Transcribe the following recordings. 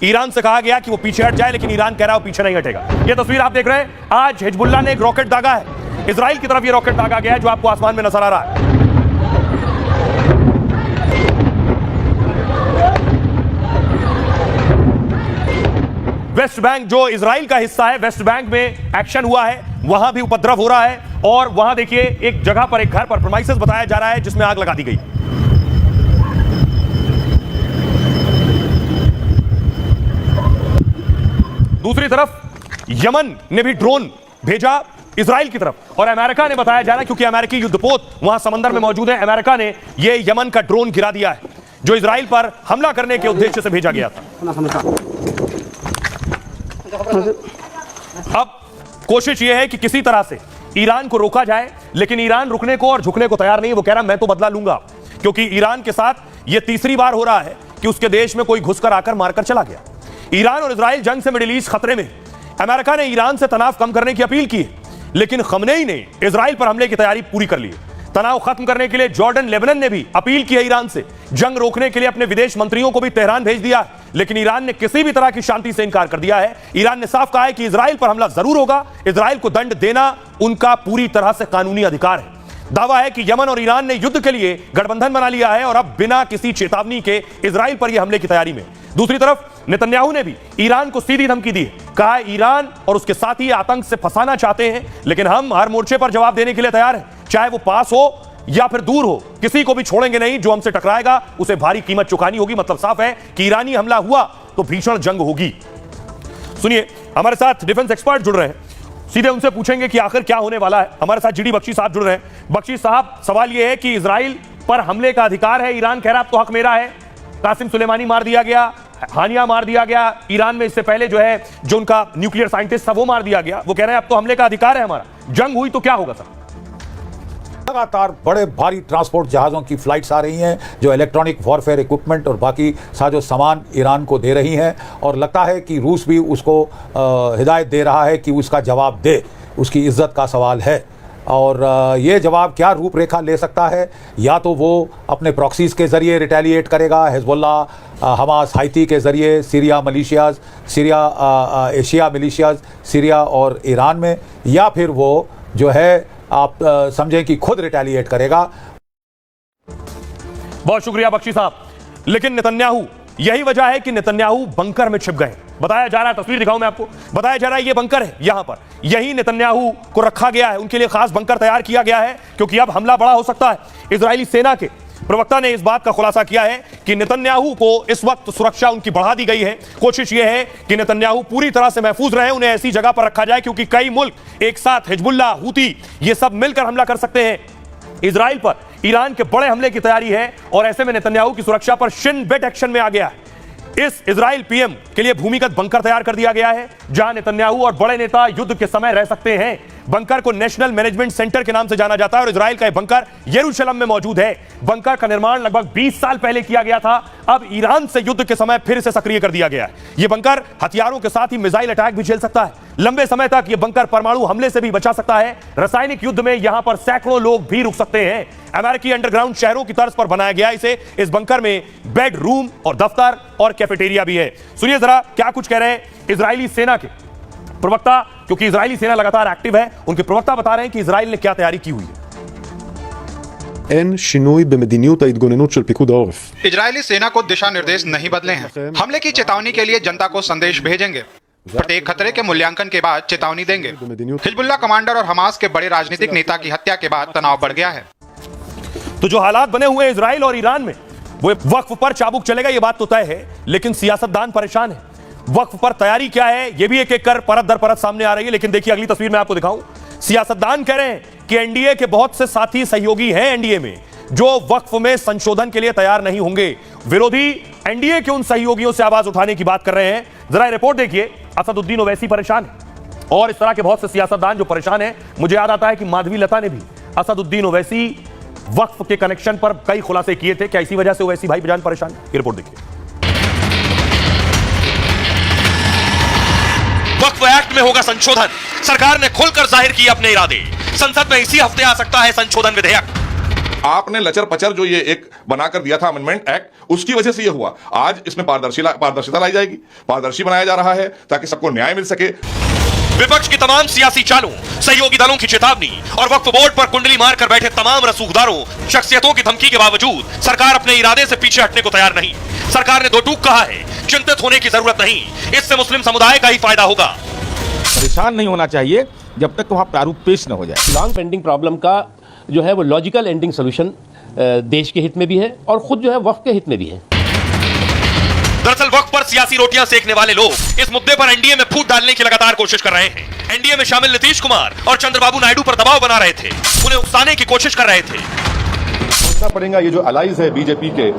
Iran से कहा गया कि वो पीछे हट जाए, लेकिन ईरान कह रहा है वो पीछे नहीं हटेगा। ये तस्वीर आप देख रहे हैं, आज हिजबुल्लाह ने एक रॉकेट दागा है, इजराइल की तरफ ये रॉकेट दागा गया है जो आपको आसमान में नजर आ रहा है। वेस्ट बैंक जो इजराइल का हिस्सा है, वेस्ट बैंक में एक्शन हुआ है, वहां भी उपद्रव हो रहा है और वहां देखिए एक जगह पर, एक घर पर प्रेमाइसेस बताया जा रहा है जिसमें आग लगा दी गई। दूसरी तरफ यमन ने भी ड्रोन भेजा इजराइल की तरफ और अमेरिका ने बताया जा रहा है, क्योंकि अमेरिकी युद्धपोत वहां समंदर में मौजूद है, अमेरिका ने यह यमन का ड्रोन गिरा दिया है जो इजराइल पर हमला करने के उद्देश्य से भेजा गया था। अब कोशिश यह है कि किसी तरह से ईरान को रोका जाए, लेकिन ईरान रुकने को और झुकने को तैयार नहीं। वो कह रहा मैं तो बदला लूंगा, क्योंकि ईरान के साथ यह तीसरी बार हो रहा है कि उसके देश में कोई घुसकर आकर मारकर चला गया। ईरान और इजराइल जंग से मिडिल ईस्ट खतरे में। अमेरिका ने ईरान से तनाव कम करने की अपील की, लेकिन खमनेई ने इजराइल पर हमले की तैयारी पूरी कर ली है। तनाव खत्म करने के लिए जॉर्डन, लेबनान ने भी अपील की है ईरान से। जंग रोकने के लिए अपने विदेश मंत्रियों को भी तेहरान भेज दिया, लेकिन ईरान ने किसी भी तरह की शांति से इनकार कर दिया है। ईरान ने साफ कहा है कि इजराइल पर हमला जरूर होगा, इजराइल को दंड देना उनका पूरी तरह से कानूनी अधिकार है। दावा है कि यमन और ईरान ने युद्ध के लिए गठबंधन बना लिया है और अब बिना किसी चेतावनी के इजराइल पर यह हमले की तैयारी में। दूसरी तरफ नेतन्याहू ने भी ईरान को सीधी धमकी दी, कहा ईरान और उसके साथी आतंक से फंसाना चाहते हैं, लेकिन हम हर मोर्चे पर जवाब देने के लिए तैयार हैं, चाहे वो पास हो या फिर दूर हो, किसी को भी छोड़ेंगे नहीं। जो हमसे टकराएगा उसे भारी कीमत चुकानी होगी। मतलब साफ है कि ईरानी हमला हुआ तो भीषण जंग होगी। सुनिए, हमारे साथ डिफेंस एक्सपर्ट जुड़ रहे हैं, सीधे उनसे पूछेंगे कि आखिर क्या होने वाला है। हमारे साथ जीडी बख्शी साहब जुड़ रहे हैं। बख्शी साहब, सवाल यह है कि इजराइल पर हमले का अधिकार है, ईरान कह रहा है अब तो हक मेरा है। कासिम सुलेमानी मार दिया गया, हानिया मार दिया गया, ईरान में इससे पहले जो है जो उनका न्यूक्लियर साइंटिस्ट था वो मार दिया गया। वो कह रहे हैं अब तो हमले का अधिकार है हमारा, जंग हुई तो क्या होगा सर? लगातार बड़े भारी ट्रांसपोर्ट जहाज़ों की फ्लाइट्स आ रही हैं जो इलेक्ट्रॉनिक वॉरफेयर इक्विपमेंट और बाकी साजो सामान ईरान को दे रही हैं, और लगता है कि रूस भी उसको हिदायत दे रहा है कि उसका जवाब दे। उसकी इज्जत का सवाल है और ये जवाब क्या रूपरेखा ले सकता है। या तो वो अपने प्रॉक्सीज के ज़रिए रिटेलिएट करेगा, हिजबुल्लाह, हमास, हाइती के ज़रिए Syria militias, Asia militias Syria और ईरान में, या फिर वो जो है आप समझें कि खुद रिटेलिएट करेगा। बहुत शुक्रिया बख्शी साहब। लेकिन नेतन्याहू, यही वजह है कि नेतन्याहू बंकर में छिप गए। बताया जा रहा है, तस्वीर दिखाऊं मैं आपको, बताया जा रहा है ये बंकर है, यहां पर यही नेतन्याहू को रखा गया है, उनके लिए खास बंकर तैयार किया गया है, क्योंकि अब हमला बड़ा हो सकता है। इजरायली सेना के प्रवक्ता ने इस बात का खुलासा किया है कि नेतन्याहू को इस वक्त सुरक्षा उनकी बढ़ा दी गई है। कोशिश यह है कि नेतन्याहू पूरी तरह से महफूज रहे, उन्हें ऐसी जगह पर रखा जाए क्योंकि कई मुल्क एक साथ, हिजबुल्लाह, हूती, ये सब मिलकर हमला कर सकते हैं इजराइल पर। ईरान के बड़े हमले की तैयारी है और ऐसे में नेतन्याहू की सुरक्षा पर शिन बेट एक्शन में आ गया है। इस इजराइल पीएम के लिए भूमिगत बंकर तैयार कर दिया गया है जहां नेतन्याहू और बड़े नेता युद्ध के समय रह सकते हैं। बंकर को नेशनल मैनेजमेंट सेंटर के नाम से जाना जाता है और इजराइल का यह बंकर यरूशलेम में मौजूद है। बंकर का निर्माण लगभग 20 साल पहले किया गया था, अब ईरान से युद्ध के समय फिर से सक्रिय कर दिया गया है। यह बंकर हथियारों के साथ ही मिसाइल अटैक भी झेल सकता है। लंबे समय तक यह बंकर परमाणु हमले से भी बचा सकता है। रासायनिक युद्ध में यहां पर सैकड़ों लोग भी रुक सकते हैं। अमेरिकी अंडरग्राउंड शहरों की तर्ज पर बनाया गया इसे। इस बंकर में बेड, रूम और दफ्तर और कैफेटेरिया भी है। सुनिए जरा क्या कुछ कह रहे हैं इजरायली सेना के प्रवक्ता, क्योंकि इजरायली सेना लगातार एक्टिव है। उनके प्रवक्ता बता रहे हैं कि इजराइल ने क्या तैयारी की हुई है। אין שינוי במדיניות ההתגוננות של פיקוד העורף. इजरायली सेना को दिशा निर्देश नहीं बदले हैं। हमले की चेतावनी के लिए जनता को संदेश भेजेंगे, प्रत्येक खतरे के मूल्यांकन के बाद चेतावनी देंगे। हिजबुल्लाह कमांडर और हमास के बड़े राजनीतिक नेता की हत्या के बाद तनाव बढ़ गया है। तो जो हालात बने हुए हैं इजराइल और ईरान में, वो वक्फ पर चाबुक चलेगा ये बात तो तय है, लेकिन सियासतदान परेशान है। वक्फ पर तैयारी क्या है ये भी एक एक कर परत दर परत सामने आ रही है। लेकिन देखिए अगली तस्वीर में आपको दिखाऊं, सियासतदान कह रहे हैं कि एनडीए के बहुत से साथी सहयोगी हैं एनडीए में जो वक्फ में संशोधन के लिए तैयार नहीं होंगे। विरोधी एनडीए के उन सहयोगियों से आवाज उठाने की बात कर रहे हैं। जरा रिपोर्ट देखिए, असदुद्दीन ओवैसी परेशान है और इस तरह के बहुत से सियासतदान जो परेशान है। मुझे याद आता है कि माधवी लता ने भी असदुद्दीन ओवैसी वक्फ के कनेक्शन पर कई खुलासे किए थे। क्या इसी वजह से ओवैसी भाई बजान परेशान है? ये रिपोर्ट देखिए। वक्फ एक्ट में होगा संशोधन, सरकार ने खुलकर जाहिर किए अपने इरादे। संसद में इसी हफ्ते आ सकता है संशोधन विधेयक। आपने लचर पचर जो ये एक बनाकर दिया था अमेंडमेंट एक्ट, उसकी वजह से ये हुआ। आज इसमें पारदर्शिता लाई जाएगी, पारदर्शी बनाया जा रहा है ताकि सबको न्याय मिल सके। विपक्ष की तमाम सियासी चालों, सहयोगी दलों की चेतावनी और वक्फ बोर्ड पर कुंडली मारकर बैठे तमाम रसूखदारों, शख्सियतों की धमकी के बावजूद सरकार अपने इरादे से पीछे हटने को तैयार नहीं। सरकार ने दो टूक कहा है, चिंतित होने की जरूरत नहीं, इससे मुस्लिम समुदाय का ही फायदा होगा। परेशान नहीं होना चाहिए जब तक वहां प्रारूप पेश न हो जाए। लॉन्ग पेंडिंग प्रॉब्लम का जो है वो लॉजिकल एंडिंग सोल्यूशन देश के हित में भी है और खुद जो है वक्फ के हित में भी है। दरअसल वक्फ पर सियासी रोटियां सेकने वाले लोग इस मुद्दे पर एनडीए में फूट डालने की लगातार कोशिश कर रहे हैं। एनडीए में शामिल नीतीश कुमार और चंद्रबाबू नायडू पर दबाव बना रहे थे, उन्हें उकसाने की कोशिश कर रहे थे। सोचना पड़ेगा ये जो अलाइज है बीजेपी के,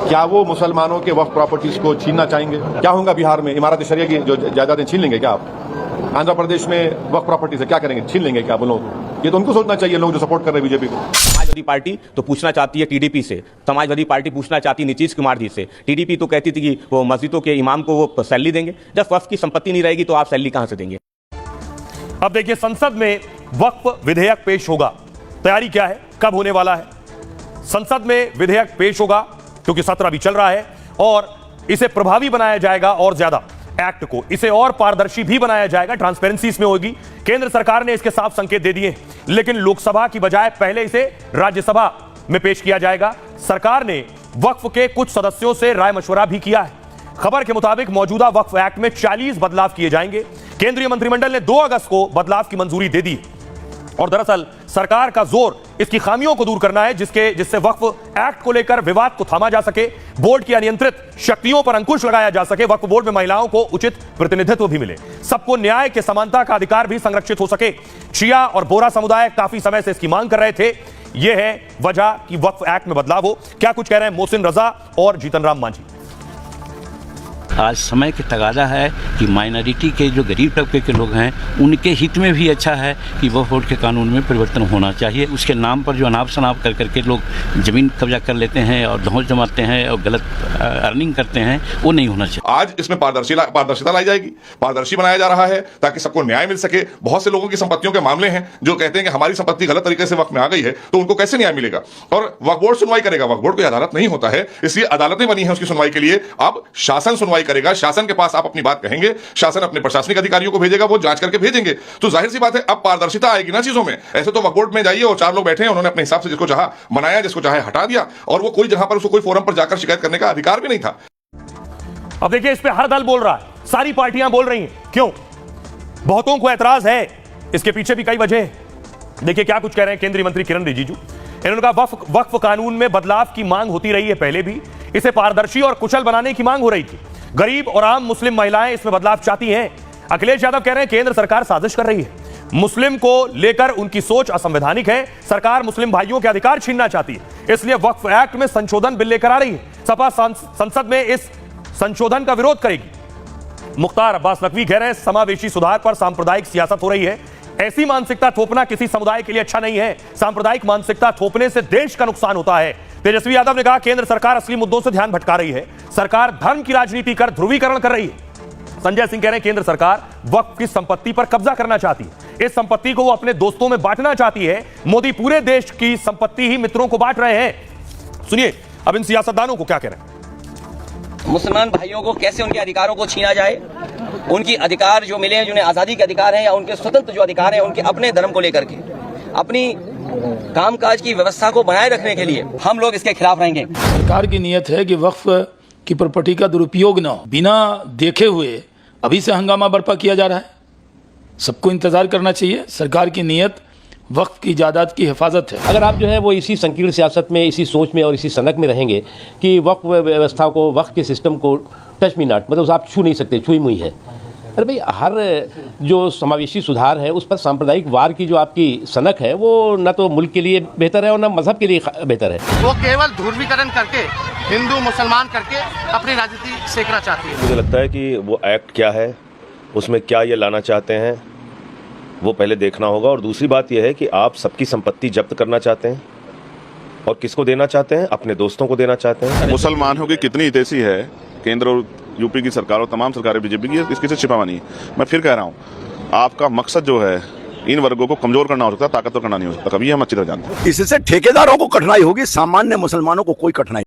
क्या वो मुसलमानों के वक्फ प्रॉपर्टीज को छीनना चाहेंगे? क्या होगा बिहार में? इमारत शरिया की जो जायदादें छीन लेंगे क्या आप? आंध्र प्रदेश में वक्फ प्रॉपर्टीज है, क्या करेंगे? छीन लेंगे क्या बोलो? ये तो उनको सोचना चाहिए, लोग जो सपोर्ट कर रहे हैं बीजेपी को। समाजवादी पार्टी तो पूछना चाहती है टीडीपी से, समाजवादी पार्टी पूछना चाहती है नीतीश कुमार जी से। टीडीपी तो कहती थी कि वो मस्जिदों के इमाम को वो सैलरी देंगे। जब वक्फ की संपत्ति नहीं रहेगी तो आप सैलरी कहां से देंगे? अब देखिए, संसद में वक्फ विधेयक पेश होगा। तैयारी क्या है, कब होने वाला है? संसद में विधेयक पेश होगा क्योंकि सत्र अभी चल रहा है और इसे प्रभावी बनाया जाएगा और ज्यादा एक्ट को, इसे और पारदर्शी भी बनाया जाएगा, ट्रांसपेरेंसी इसमें होगी। केंद्र सरकार ने इसके साफ संकेत दे दिए, लेकिन लोकसभा की बजाय पहले इसे राज्यसभा में पेश किया जाएगा। सरकार ने वक्फ के कुछ सदस्यों से राय मशवरा भी किया है। खबर के मुताबिक मौजूदा वक्फ एक्ट में 40 बदलाव किए जाएंगे। केंद्रीय मंत्रिमंडल ने 2 अगस्त को बदलाव की मंजूरी दे दी और दरअसल सरकार का जोर इसकी खामियों को दूर करना है, जिससे वक्फ एक्ट को लेकर विवाद को थामा जा सके, बोर्ड की अनियंत्रित शक्तियों पर अंकुश लगाया जा सके, वक्फ बोर्ड में महिलाओं को उचित प्रतिनिधित्व भी मिले, सबको न्याय के समानता का अधिकार भी संरक्षित हो सके। शिया और बोरा समुदाय काफी समय से इसकी मांग कर रहे थे। यह है वजह कि वक्फ एक्ट में बदलाव हो। क्या कुछ कह रहे हैं मोहसिन रजा और जीतन राम मांझी? आज समय की तगादा है कि माइनॉरिटी के जो गरीब तबके के लोग हैं उनके हित में भी अच्छा है कि वक्फ बोर्ड के कानून में परिवर्तन होना चाहिए। उसके नाम पर जो अनाप शनाप कर करके लोग ज़मीन कब्जा कर लेते हैं और दहेज जमाते हैं और गलत अर्निंग करते हैं, वो नहीं होना चाहिए। आज इसमें पारदर्शिता लाई जाएगी, पारदर्शी बनाया जा रहा है ताकि सबको न्याय मिल सके। बहुत से लोगों की संपत्तियों के मामले हैं जो कहते हैं कि हमारी संपत्ति गलत तरीके से वक्फ में आ गई है, तो उनको कैसे न्याय मिलेगा? और वक्फ बोर्ड सुनवाई करेगा। वक्फ बोर्ड कोई अदालत नहीं होता है, इसलिए अदालतें बनी है उसकी सुनवाई के लिए। अब शासन सुनवाई करेगा, शासन के पास आप अपनी बात कहेंगे, शासन अपने प्रशासनिक अधिकारियों को भेजेगा, वो जांच करके भेजेंगे। तो जाहिर सी बात है अब पारदर्शिता आएगी ना चीजों में। ऐसे तो वक्फ बोर्ड में जाइए और 4 लोग बैठे हैं, उन्होंने अपने हिसाब से जिसको चाहा बनाया, जिसको चाहे हटा दिया, और वो कोई जगह पर उसको कोई फोरम पर जाकर शिकायत करने का अधिकार भी नहीं था। अब देखिए, इस पे हर दल बोल रहा है, सारी पार्टियां बोल रही हैं। क्यों? बहुतों को ऐतराज है, इसके पीछे भी कई वजह है। देखिए क्या कुछ कह रहे हैं केंद्रीय मंत्री किरण रिजिजू। इन्होंने कहा वक्फ कानून में बदलाव की मांग होती रही है, पहले भी इसे पारदर्शी और कुशल बनाने की मांग हो रही थी। गरीब और आम मुस्लिम महिलाएं इसमें बदलाव चाहती हैं। अखिलेश यादव कह रहे हैं केंद्र सरकार साजिश कर रही है, मुस्लिम को लेकर उनकी सोच असंवैधानिक है, सरकार मुस्लिम भाइयों के अधिकार छीनना चाहती है, इसलिए वक्फ एक्ट में संशोधन बिल लेकर आ रही है। सपा संसद में इस संशोधन का विरोध करेगी। मुख्तार अब्बास नकवी कह रहे हैं समावेशी सुधार पर सांप्रदायिक सियासत हो रही है, ऐसी मानसिकता थोपना किसी समुदाय के लिए अच्छा नहीं है, सांप्रदायिक मानसिकता थोपने से देश का नुकसान होता है। तेजस्वी यादव ने कहा केंद्र सरकार असली मुद्दों से ध्यान भटका रही है, सरकार धर्म की राजनीति कर ध्रुवीकरण कर रही है। संजय सिंह कह रहे हैं केंद्र सरकार वक्फ की संपत्ति पर कब्जा करना चाहती है, इस संपत्ति को वो अपने दोस्तों में बांटना चाहती है। मोदी पूरे देश की संपत्ति ही मित्रों को बांट रहे हैं। सुनिए अब इन सियासतदानों को क्या कह रहे हैं। मुसलमान भाइयों को कैसे उनके अधिकारों को छीना जाए, उनकी अधिकार जो मिले हैं, जिन्हें आज़ादी के अधिकार हैं या उनके स्वतंत्र जो अधिकार हैं, उनके अपने धर्म को लेकर के अपनी कामकाज की व्यवस्था को बनाए रखने के लिए हम लोग इसके खिलाफ रहेंगे। सरकार की नीयत है कि वक्फ की प्रॉपर्टी का दुरुपयोग न हो। बिना देखे हुए अभी से हंगामा बर्पा किया जा रहा है, सबको इंतजार करना चाहिए। सरकार की नीयत वक्फ की जायदाद की हिफाजत है। अगर आप जो है वो इसी संकीर्ण सियासत में, इसी सोच में और इसी सनक में रहेंगे कि वक्फ व्यवस्था को, वक्फ के सिस्टम को टच मी नॉट, मतलब आप छू नहीं सकते, छुई मुई है। अरे भाई, हर जो समावेशी सुधार है उस पर सांप्रदायिक वार की जो आपकी सनक है वो न तो मुल्क के लिए बेहतर है और न मजहब के लिए बेहतर है। वो केवल ध्रुवीकरण करके हिंदू मुसलमान करके अपनी राजनीति सेकना चाहती है। मुझे लगता है कि वो एक्ट क्या है, उसमें क्या ये लाना चाहते हैं, वो पहले देखना होगा। और दूसरी बात यह है कि आप सबकी संपत्ति जब्त करना चाहते हैं और किसको देना चाहते हैं? अपने दोस्तों को देना चाहते हैं। मुसलमानों की कितनी हितैषी है केंद्र और यूपी की सरकार और तमाम सरकारें बीजेपी की, इसके से छिपा नहीं। मैं फिर कह रहा हूँ, आपका मकसद जो है इन वर्गों को कमजोर करना हो सकता है, ताकतवर करना नहीं हो सकता। कभी हम अच्छी तरह जानते हैं। इससे ठेकेदारों को कठिनाई होगी, सामान्य मुसलमानों को कोई कठिनाई